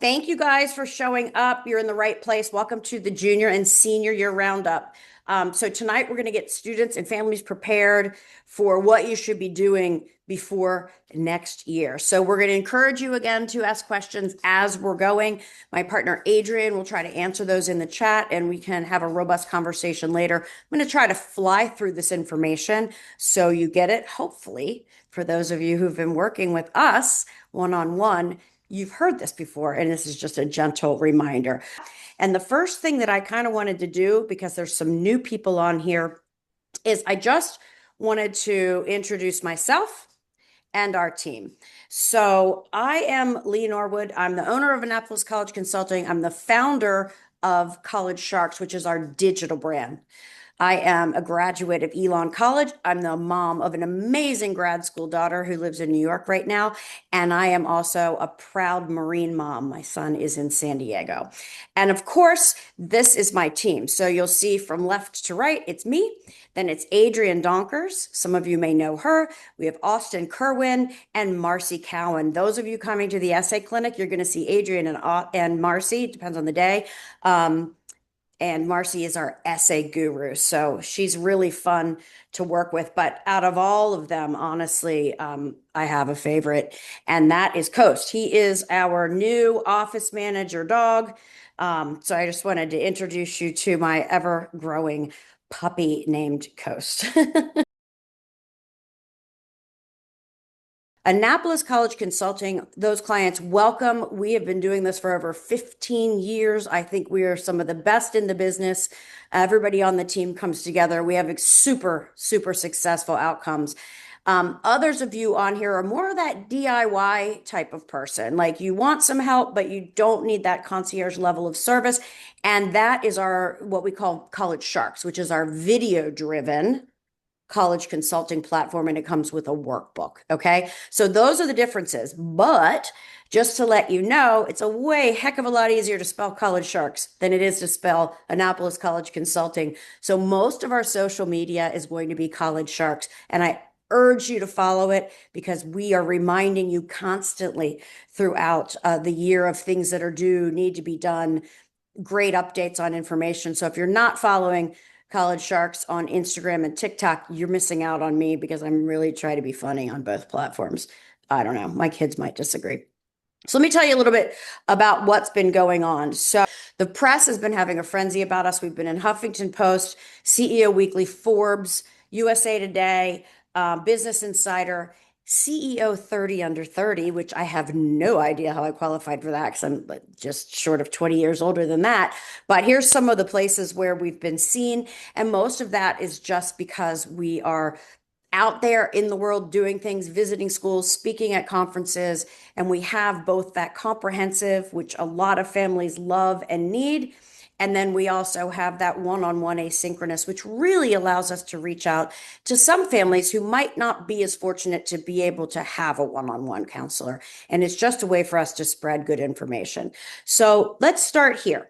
Thank you guys for showing up. You're in the right place. Welcome to the junior and senior year roundup. So tonight we're going to get students and families prepared for what you should be doing before next year. So we're going to encourage you again to ask questions as we're going. My partner Adrian will try to answer those in the chat and we can have a robust conversation later. I'm going to try to fly through this information so you get it. Hopefully, for those of you who've been working with us one-on-one, you've heard this before, and this is just a gentle reminder. And the first thing that I kind of wanted to do, because there's some new people on here, is I just wanted to introduce myself and our team. So I am Lee Norwood. I'm the owner of Annapolis College Consulting. I'm the founder of College Sharks, which is our digital brand. I am a graduate of Elon College. I'm the mom of an amazing grad school daughter who lives in New York right now. And I am also a proud Marine mom. My son is in San Diego. And of course, this is my team. So you'll see from left to right, it's me. Then it's Adrienne Donkers. Some of you may know her. We have Austin Kerwin and Marcy Cowan. Those of you coming to the essay clinic, you're going to see Adrienne and Marcy. It depends on the day. And Marcy is our essay guru. So she's really fun to work with. But out of all of them, honestly, I have a favorite, and that is Coast. He is our new office manager dog. So I just wanted to introduce you to my ever-growing puppy named Coast. Annapolis College Consulting, those clients, welcome. We have been doing this for over 15 years. I think we are some of the best in the business. Everybody on the team comes together. We have super, super successful outcomes. Others of you on here are more of that DIY type of person. Like you want some help, but you don't need that concierge level of service. And that is our, what we call College Sharks, which is our video-driven college consulting platform, and it comes with a workbook. Okay. So those are the differences. But just to let you know, it's a way heck of a lot easier to spell College Sharks than it is to spell Annapolis College Consulting. So most of our social media is going to be College Sharks. And I urge you to follow it because we are reminding you constantly throughout the year of things that are due, need to be done, great updates on information. So if you're not following College Sharks on Instagram and TikTok, you're missing out on me because I'm really trying to be funny on both platforms. I don't know. My kids might disagree. So let me tell you a little bit about what's been going on. So the press has been having a frenzy about us. We've been in Huffington Post, CEO Weekly, Forbes, USA Today, Business Insider, CEO 30 under 30, which I have no idea how I qualified for that because I'm just short of 20 years older than that. But here's some of the places where we've been seen. And most of that is just because we are out there in the world doing things, visiting schools, speaking at conferences, and we have both that comprehensive, which a lot of families love and need, and then we also have that one-on-one asynchronous, which really allows us to reach out to some families who might not be as fortunate to be able to have a one-on-one counselor. And it's just a way for us to spread good information. So let's start here.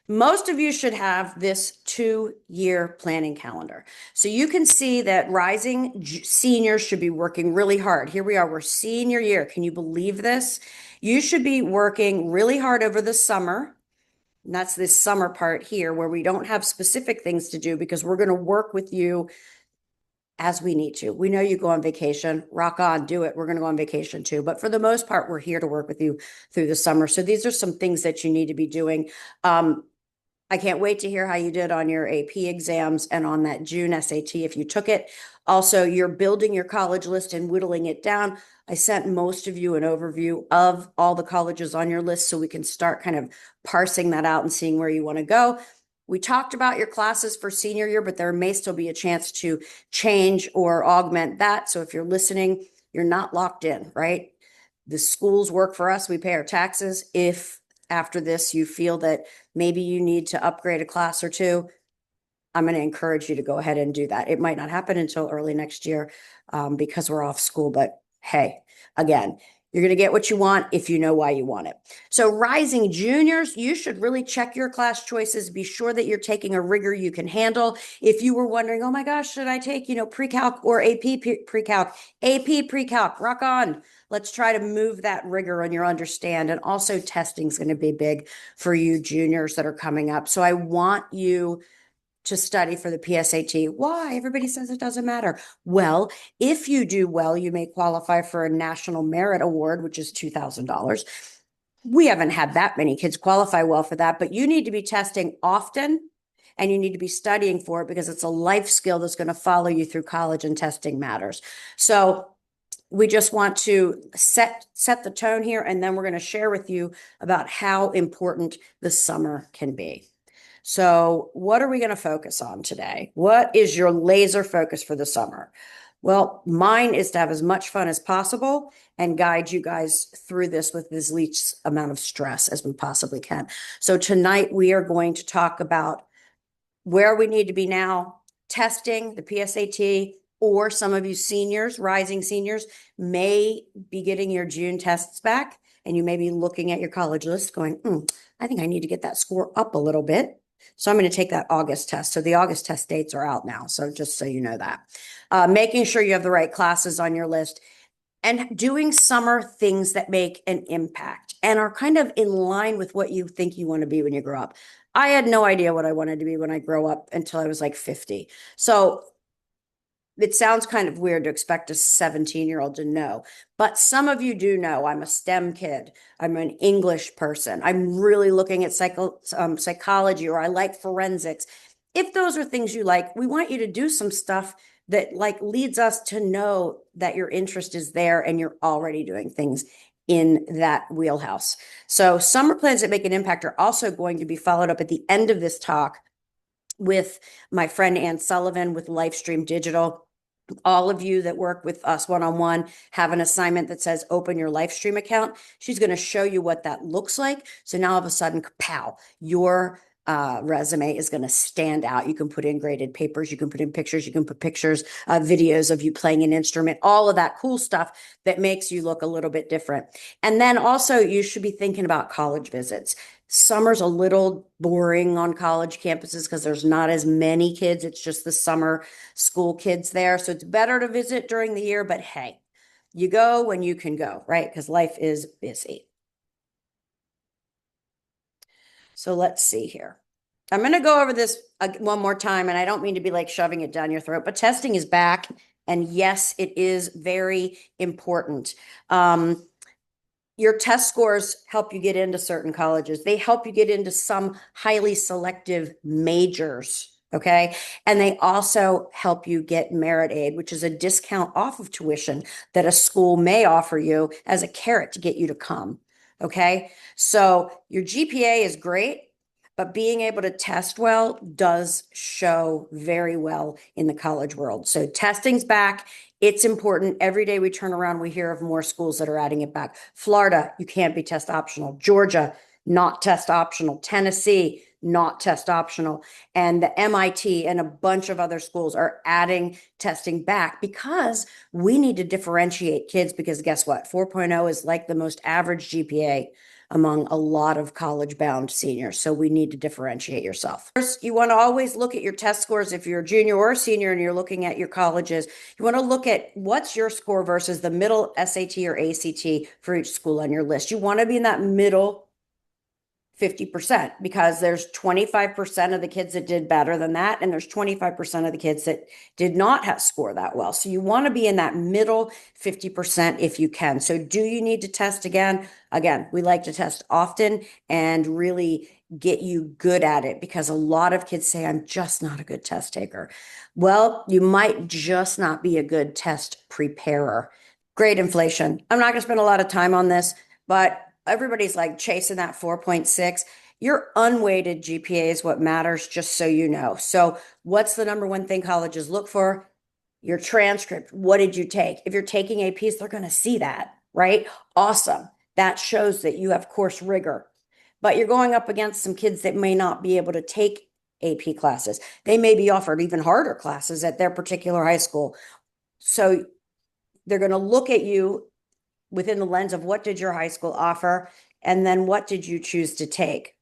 Most of you should have this 2-year planning calendar. So you can see that rising seniors should be working really hard. Here we are, we're senior year. Can you believe this? You should be working really hard over the summer. And that's this summer part here where we don't have specific things to do because we're going to work with you as we need to. We know you go on vacation, rock on, do it. We're going to go on vacation too. But for the most part, we're here to work with you through the summer. So these are some things that you need to be doing. I can't wait to hear how you did on your AP exams and on that June SAT if you took it. Also, you're building your college list and whittling it down. I sent most of you an overview of all the colleges on your list so we can start kind of parsing that out and seeing where you want to go. We talked about your classes for senior year, but there may still be a chance to change or augment that. So if you're listening, you're not locked in, right? The schools work for us. We pay our taxes. If after this you feel that maybe you need to upgrade a class or two, I'm going to encourage you to go ahead and do that. It might not happen until early next year because we're off school, but hey, again, You're going to get what you want if you know why you want it. So rising juniors, you should really check your class choices. Be sure that you're taking a rigor you can handle. If you were wondering, oh my gosh, should I take, pre-calc or AP pre-calc? AP pre-calc, rock on. Let's try to move that rigor on your understand. And also testing is going to be big for you juniors that are coming up. So I want you to study for the PSAT. Why? Everybody says it doesn't matter. Well, if you do well, you may qualify for a National Merit Award, which is $2,000. We haven't had that many kids qualify well for that, but you need to be testing often and you need to be studying for it because it's a life skill that's going to follow you through college, and testing matters. So we just want to set the tone here, and then we're going to share with you about how important the summer can be. So what are we going to focus on today? What is your laser focus for the summer? Well, mine is to have as much fun as possible and guide you guys through this with as least amount of stress as we possibly can. So tonight we are going to talk about where we need to be now, testing, the PSAT, or some of you seniors, rising seniors, may be getting your June tests back, and you may be looking at your college list going, I think I need to get that score up a little bit. So I'm going to take that August test. So the August test dates are out now. So just so you know that. Making sure you have the right classes on your list and doing summer things that make an impact and are kind of in line with what you think you want to be when you grow up. I had no idea what I wanted to be when I grow up until I was like 50. So it sounds kind of weird to expect a 17-year-old to know, but some of you do know. I'm a STEM kid. I'm an English person. I'm really looking at psychology, or I like forensics. If those are things you like, we want you to do some stuff that like leads us to know that your interest is there and you're already doing things in that wheelhouse. So summer plans that make an impact are also going to be followed up at the end of this talk with my friend Ann Sullivan with Livestream Digital. All of you that work with us one-on-one have an assignment that says open your Livestream account. She's going to show you what that looks like. So now all of a sudden, pow, your resume is going to stand out. You can put in graded papers, you can put in pictures, you can put pictures, videos of you playing an instrument, all of that cool stuff that makes you look a little bit different. And then also you should be thinking about college visits. Summer's a little boring on college campuses because there's not as many kids. It's just the summer school kids there. So it's better to visit during the year, but hey, you go when you can go, right? Because life is busy. So let's see here. I'm going to go over this one more time, and I don't mean to be like shoving it down your throat, but testing is back. And yes, it is very important. Your test scores help you get into certain colleges. They help you get into some highly selective majors. Okay. And they also help you get merit aid, which is a discount off of tuition that a school may offer you as a carrot to get you to come. Okay. So your GPA is great, but being able to test well does show very well in the college world. So testing's back. It's important. Every day we turn around, we hear of more schools that are adding it back. Florida, you can't be test optional. Georgia, not test optional. Tennessee, not test optional. And the MIT and a bunch of other schools are adding testing back because we need to differentiate kids, because guess what? 4.0 is like the most average GPA among a lot of college-bound seniors. So we need to differentiate yourself. First, you want to always look at your test scores. If you're a junior or a senior and you're looking at your colleges, you want to look at what's your score versus the middle SAT or ACT for each school on your list. You want to be in that middle 50%, because there's 25% of the kids that did better than that, and there's 25% of the kids that did not have score that well. So you want to be in that middle 50% if you can. So do you need to test again? Again, we like to test often and really get you good at it, because a lot of kids say, I'm just not a good test taker. Well, you might just not be a good test preparer. Grade inflation. I'm not going to spend a lot of time on this, but everybody's like chasing that 4.6. Your unweighted GPA is what matters, just so you know. So what's the number one thing colleges look for? Your transcript. What did you take? If you're taking APs, they're going to see that, right? Awesome. That shows that you have course rigor. But you're going up against some kids that may not be able to take AP classes. They may be offered even harder classes at their particular high school. So they're going to look at you within the lens of what did your high school offer, and then what did you choose to take.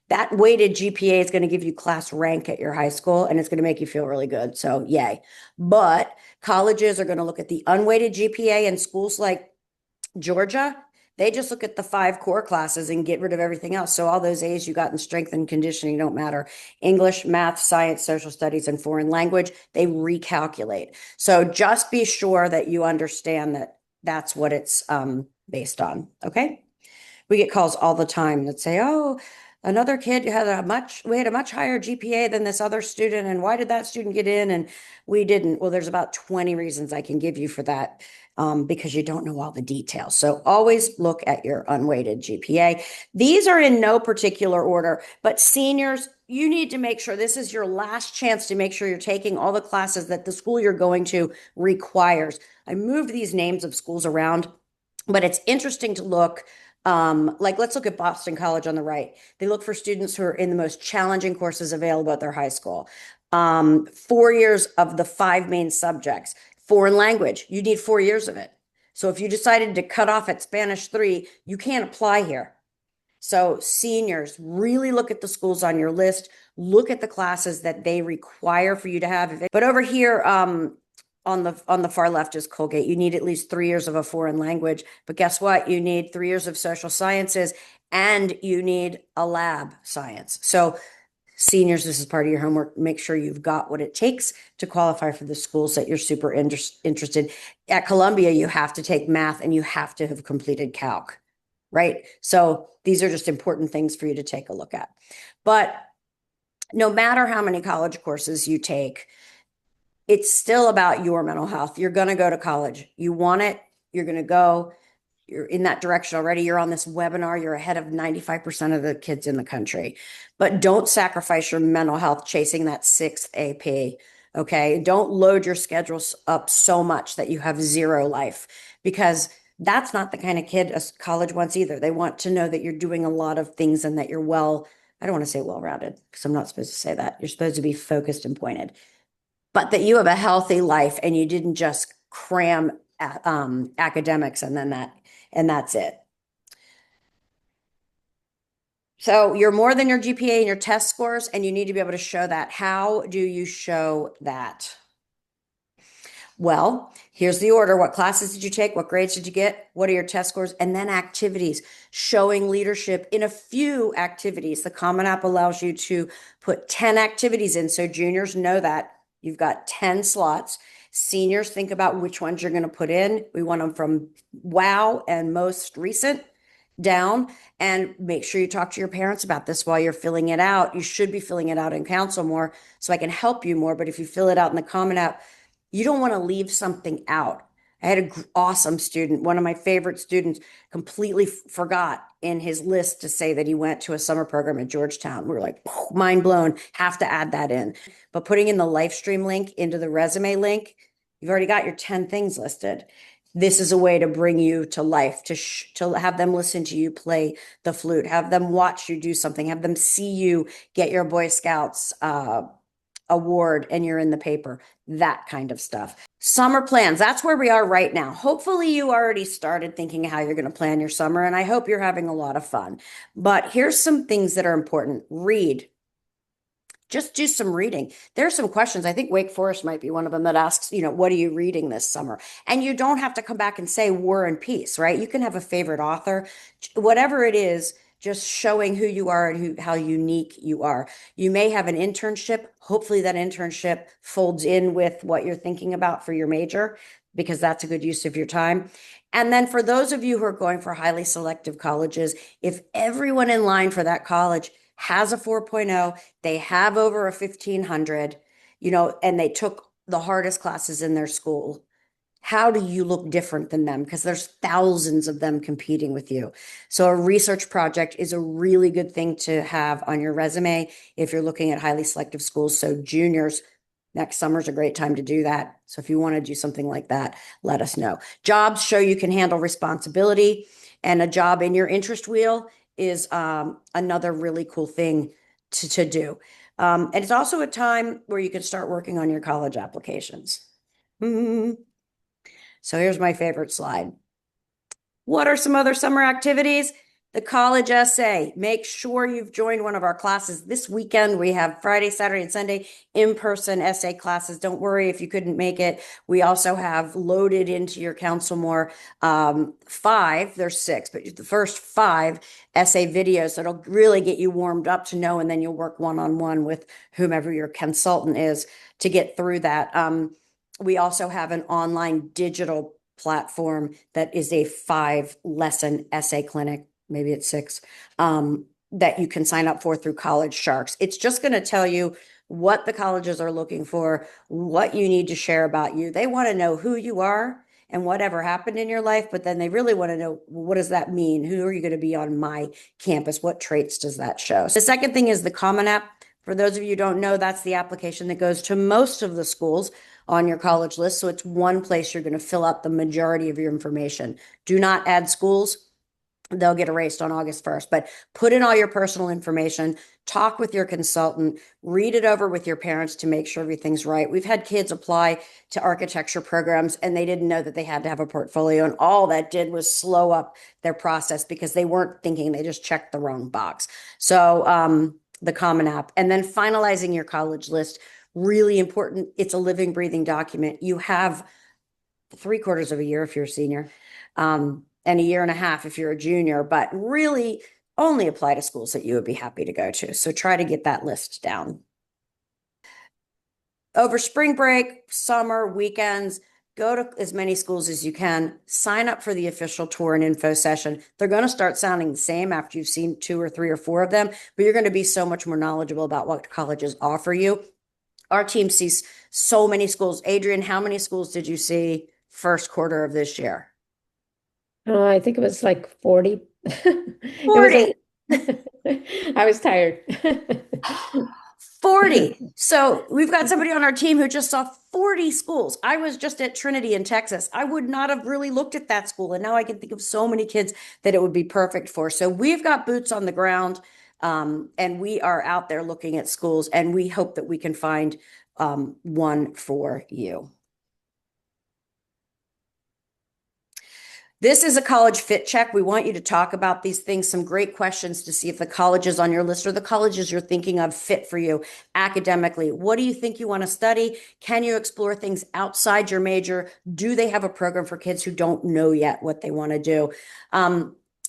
That weighted GPA is going to give you class rank at your high school, and it's going to make you feel really good. So, yay. But colleges are going to look at the unweighted GPA, and schools like Georgia, they just look at the 5 core classes and get rid of everything else. So all those A's you got in strength and conditioning don't matter. English, math, science, social studies, and foreign language, they recalculate. So just be sure that you understand that that's what it's based on. Okay. We get calls all the time that say, oh, another kid we had a much higher GPA than this other student. And why did that student get in? And we didn't. Well, there's about 20 reasons I can give you for that. Because you don't know all the details. So always look at your unweighted GPA. These are in no particular order, but seniors, you need to make sure this is your last chance to make sure you're taking all the classes that the school you're going to requires. I moved these names of schools around, but it's interesting to look. Like let's look at Boston College on the right. They look for students who are in the most challenging courses available at their high school. 4 years of the 5 main subjects. Foreign language, you need 4 years of it. So if you decided to cut off at Spanish 3, you can't apply here. So seniors, really look at the schools on your list, look at the classes that they require for you to have. But over here, on the far left is Colgate. You need at least 3 years of a foreign language, but guess what? You need 3 years of social sciences and you need a lab science. So seniors, this is part of your homework. Make sure you've got what it takes to qualify for the schools that you're super interested. At Columbia, you have to take math and you have to have completed calc, right? So these are just important things for you to take a look at. But no matter how many college courses you take, it's still about your mental health. You're going to go to college. You want it. You're going to go. You're in that direction already. You're on this webinar. You're ahead of 95% of the kids in the country. But don't sacrifice your mental health chasing that 6th AP. Okay. Don't load your schedules up so much that you have zero life, because that's not the kind of kid a college wants either. They want to know that you're doing a lot of things and that you're I don't want to say well-rounded because I'm not supposed to say that. You're supposed to be focused and pointed, but that you have a healthy life and you didn't just cram academics and that's it. So you're more than your GPA and your test scores, and you need to be able to show that. How do you show that? Well, here's the order. What classes did you take? What grades did you get? What are your test scores? And then activities, showing leadership in a few activities. The Common App allows you to put 10 activities in. So juniors know that you've got 10 slots. Seniors, think about which ones you're going to put in. We want them from WOW and most recent down, and make sure you talk to your parents about this while you're filling it out. You should be filling it out in council more so I can help you more. But if you fill it out in the Common App, you don't want to leave something out. I had an awesome student, one of my favorite students, completely forgot in his list to say that he went to a summer program at Georgetown. We were like, mind blown, have to add that in. But putting in the live stream link into the resume link, you've already got your 10 things listed. This is a way to bring you to life, to have them listen to you play the flute, have them watch you do something, have them see you get your Boy Scouts award and you're in the paper, that kind of stuff. Summer plans, that's where we are right now. Hopefully you already started thinking how you're going to plan your summer, and I hope you're having a lot of fun. But here's some things that are important. Read. Just do some reading. There are some questions. I think Wake Forest might be one of them that asks, what are you reading this summer? And you don't have to come back and say War and Peace, right? You can have a favorite author, whatever it is, just showing who you are and how unique you are. You may have an internship. Hopefully that internship folds in with what you're thinking about for your major, because that's a good use of your time. And then for those of you who are going for highly selective colleges, if everyone in line for that college has a 4.0, they have over a 1500, and they took the hardest classes in their school, how do you look different than them? Because there's thousands of them competing with you. So a research project is a really good thing to have on your resume if you're looking at highly selective schools. So juniors, next summer is a great time to do that. So if you want to do something like that, let us know. Jobs show you can handle responsibility, and a job in your interest wheel is another really cool thing to do. And it's also a time where you can start working on your college applications. So here's my favorite slide. What are some other summer activities? The college essay. Make sure you've joined one of our classes this weekend. We have Friday, Saturday, and Sunday in-person essay classes. Don't worry if you couldn't make it. We also have loaded into your council more five, there's six, but the first five essay videos that'll really get you warmed up to know, and then you'll work one-on-one with whomever your consultant is to get through that. We also have an online digital platform that is a 5-lesson essay clinic, maybe it's 6, that you can sign up for through College Sharks. It's just going to tell you what the colleges are looking for, what you need to share about you. They want to know who you are and whatever happened in your life, but then they really want to know, what does that mean? Who are you going to be on my campus? What traits does that show? The second thing is the Common App. For those of you who don't know, that's the application that goes to most of the schools on your college list. So it's one place you're going to fill out the majority of your information. Do not add schools. They'll get erased on August 1st, but put in all your personal information, talk with your consultant, read it over with your parents to make sure everything's right. We've had kids apply to architecture programs and they didn't know that they had to have a portfolio, and all that did was slow up their process because they weren't thinking, they just checked the wrong box. So the Common App, and then finalizing your college list, really important. It's a living, breathing document. You have 3/4 of a year if you're a senior, and a year and a half if you're a junior, but really only apply to schools that you would be happy to go to. So try to get that list down. Over spring break, summer, weekends, go to as many schools as you can. Sign up for the official tour and info session. They're going to start sounding the same after you've seen 2 or 3 or 4 of them, but you're going to be so much more knowledgeable about what colleges offer you. Our team sees so many schools. Adrian, how many schools did you see first quarter of this year? I think it was like 40. It was 40. I was tired. 40. So we've got somebody on our team who just saw 40 schools. I was just at Trinity in Texas. I would not have really looked at that school. And now I can think of so many kids that it would be perfect for. So we've got boots on the ground, and we are out there looking at schools, and we hope that we can find one for you. This is a college fit check. We want you to talk about these things, some great questions to see if the colleges on your list or the colleges you're thinking of fit for you academically. What do you think you want to study? Can you explore things outside your major? Do they have a program for kids who don't know yet what they want to do?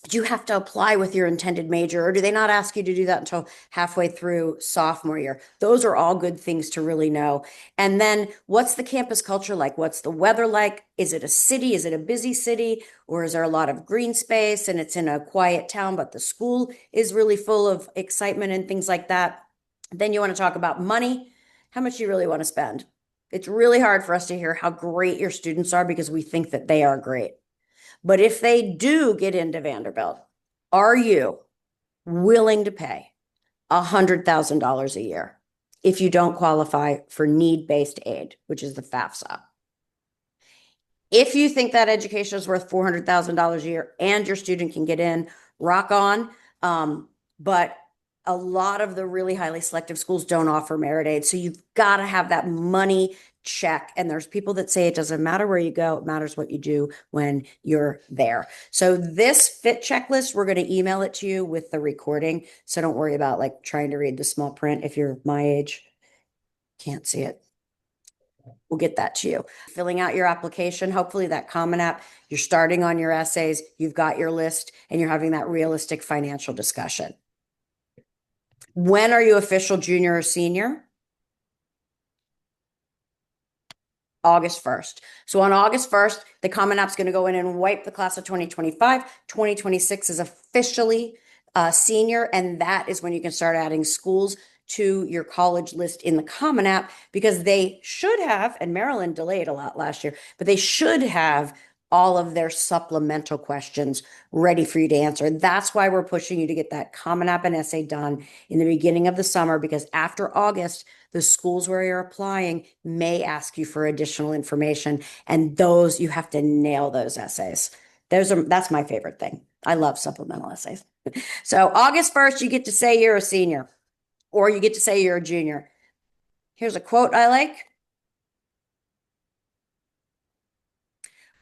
Do you have to apply with your intended major, or do they not ask you to do that until halfway through sophomore year? Those are all good things to really know. And then what's the campus culture like? What's the weather like? Is it a city? Is it a busy city? Or is there a lot of green space and it's in a quiet town, but the school is really full of excitement and things like that? Then you want to talk about money, how much you really want to spend. It's really hard for us to hear how great your students are because we think that they are great. But if they do get into Vanderbilt, are you willing to pay $100,000 a year if you don't qualify for need-based aid, which is the FAFSA? If you think that education is worth $400,000 a year and your student can get in, rock on. But a lot of the really highly selective schools don't offer merit aid. So you've got to have that money check. And there's people that say it doesn't matter where you go, it matters what you do when you're there. So this fit checklist, we're going to email it to you with the recording. So don't worry about like trying to read the small print if you're my age. Can't see it. We'll get that to you. Filling out your application, hopefully that Common App, you're starting on your essays, you've got your list, and you're having that realistic financial discussion. When are you official junior or senior? August 1st. So on August 1st, the Common App's going to go in and wipe the class of 2025. 2026 is officially senior, and that is when you can start adding schools to your college list in the Common App, because they should have, and Maryland delayed a lot last year, but they should have all of their supplemental questions ready for you to answer. That's why we're pushing you to get that Common App and essay done in the beginning of the summer, because after August, the schools where you're applying may ask you for additional information, and those you have to nail those essays. That's my favorite thing. I love supplemental essays. So August 1st, you get to say you're a senior, or you get to say you're a junior. Here's a quote I like.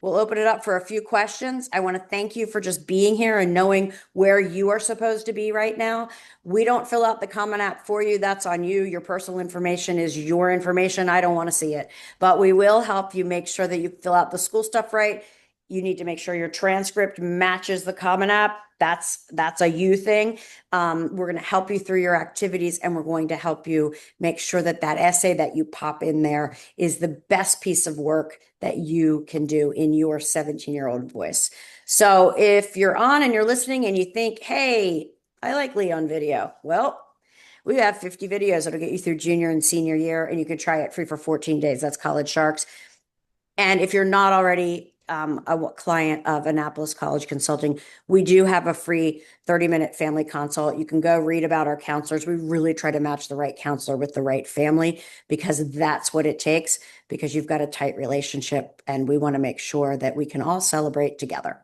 We'll open it up for a few questions. I want to thank you for just being here and knowing where you are supposed to be right now. We don't fill out the Common App for you. That's on you. Your personal information is your information. I don't want to see it, but we will help you make sure that you fill out the school stuff right. You need to make sure your transcript matches the Common App. That's a you thing. We're going to help you through your activities, and we're going to help you make sure that that essay that you pop in there is the best piece of work that you can do in your 17-year-old voice. So if you're on and you're listening and you think, hey, I like Leon video, well, we have 50 videos that'll get you through junior and senior year, and you can try it free for 14 days. That's College Sharks. And if you're not already a client of Annapolis College Consulting, we do have a free 30-minute family consult. You can go read about our counselors. We really try to match the right counselor with the right family because that's what it takes, because you've got a tight relationship and we want to make sure that we can all celebrate together.